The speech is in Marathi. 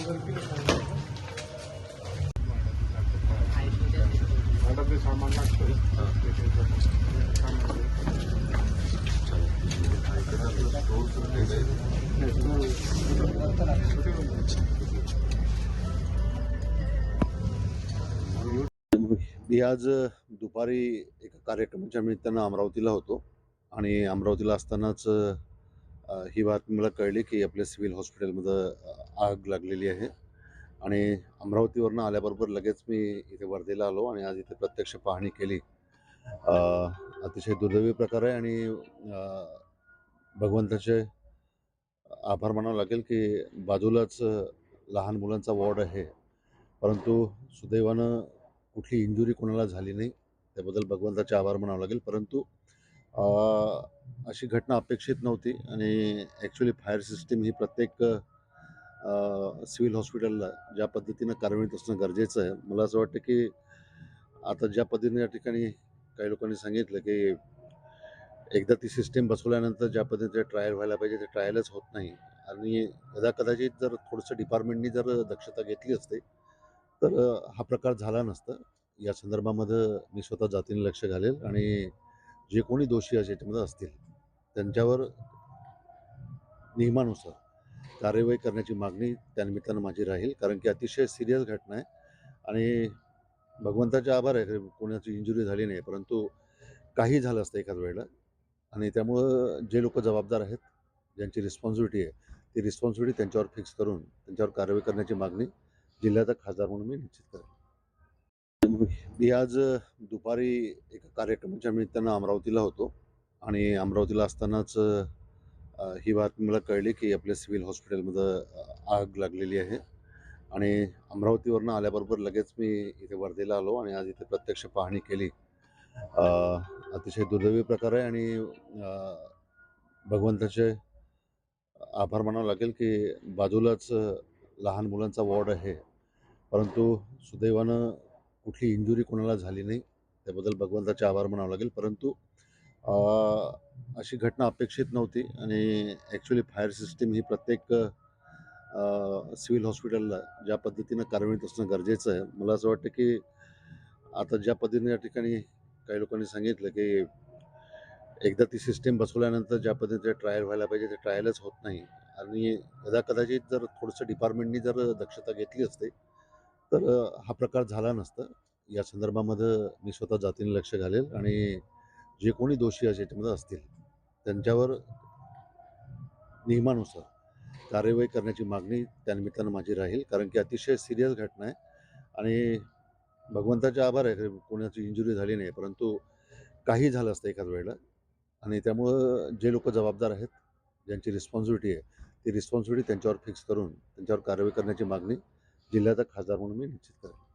सामान मी आज दुपारी एका कार्यक्रमाच्या निमित्तानं अमरावतीला होतो आणि अमरावतीला असतानाच ही बातमी मला कळली की आपल्या सिव्हिल हॉस्पिटलमध्ये आग लागलेली आहे आणि अमरावतीवरनं आल्याबरोबर लगेच मी इथे वर्धेला आलो आणि आज इथे प्रत्यक्ष पाहणी केली. अतिशय दुर्दैवी प्रकार आहे आणि भगवंताचे आभार मानावं लागेल की बाजूलाच लहान मुलांचा वॉर्ड आहे, परंतु सुदैवानं कुठली इंजुरी कोणाला झाली नाही. त्याबद्दल भगवंताचे आभार मानावं लागेल. परंतु अशी घटना अपेक्षित नव्हती आणि ॲक्च्युली फायर सिस्टीम ही प्रत्येक सिव्हिल हॉस्पिटलला ज्या पद्धतीनं कार्यान्वित असणं गरजेचं आहे. मला असं वाटतं की आता ज्या पद्धतीने या ठिकाणी काही लोकांनी सांगितलं की एकदा ती सिस्टीम बसवल्यानंतर ज्या पद्धतीने ट्रायल व्हायला पाहिजे ते ट्रायलच होत नाही आणि कदाचित जर थोडंसं डिपार्टमेंटनी जर दक्षता घेतली असते तर हा प्रकार झाला नसता. या संदर्भामध्ये मी स्वतः जातीने लक्ष घालेल आणि जे कोणी दोषी याच्यामध्ये असतील त्यांच्यावर नियमानुसार कार्यवाही करण्याची मागणी त्यानिमित्तानं माझी राहील, कारण की अतिशय सिरियस घटना आहे आणि भगवंताचे आभार आहे कोणाची इंजुरी झाली नाही, परंतु काही झालं असतं एखाद वेळेला. आणि त्यामुळं जे लोक जबाबदार आहेत, ज्यांची रिस्पॉन्सिबिलिटी आहे, ती रिस्पॉन्सिबिलिटी त्यांच्यावर फिक्स करून त्यांच्यावर कारवाई करण्याची मागणी जिल्ह्याचा खासदार म्हणून मी निश्चित करेन. मी आज दुपारी एका कार्यक्रमाच्या निमित्तानं अमरावतीला होतो आणि अमरावतीला असतानाच ही बातमी मला कळली की आपल्या सिव्हिल हॉस्पिटलमध्ये आग लागलेली आहे आणि अमरावतीवरनं आल्याबरोबर लगेच मी इथे वर्धेला आलो आणि आज इथे प्रत्यक्ष पाहणी केली. अतिशय दुर्दैवी प्रकार आहे आणि भगवंताचे आभार मानावं लागेल की बाजूलाच लहान मुलांचा वॉर्ड आहे, परंतु सुदैवानं कुठली इंजुरी कोणाला झाली नाही. त्याबद्दल भगवंताचे आभार मानावं लागेल. परंतु अशी घटना अपेक्षित नव्हती आणि ॲक्च्युली फायर सिस्टीम ही प्रत्येक सिव्हिल हॉस्पिटलला ज्या पद्धतीनं कार्यान्वित असणं गरजेचं आहे. मला असं वाटतं की आता ज्या पद्धतीने या ठिकाणी काही लोकांनी सांगितलं की एकदा ती सिस्टीम बसवल्यानंतर ज्या पद्धतीने ट्रायल व्हायला पाहिजे ते ट्रायलच होत नाही आणि कदाचित जर थोडंसं डिपार्टमेंटनी जर दक्षता घेतली असते तर हा प्रकार झाला नसता. या संदर्भामध्ये मी स्वतः जातीने लक्ष घालेल आणि जे कोणी दोषी याच्यामध्ये असतील त्यांच्यावर नियमानुसार कार्यवाही करण्याची मागणी त्यानिमित्तानं माझी राहील, कारण की अतिशय सिरियस घटना आहे आणि भगवंताचे आभार आहे कोणाची इंजुरी झाली नाही, परंतु काही झालं असतं एखाद वेळेला. आणि त्यामुळं जे लोक जबाबदार आहेत, ज्यांची रिस्पॉन्सिबिलिटी आहे, ती रिस्पॉन्सिबिलिटी त्यांच्यावर फिक्स करून त्यांच्यावर कारवाई करण्याची मागणी जिल्ह्याचा खासदार म्हणून मी निश्चित करेन.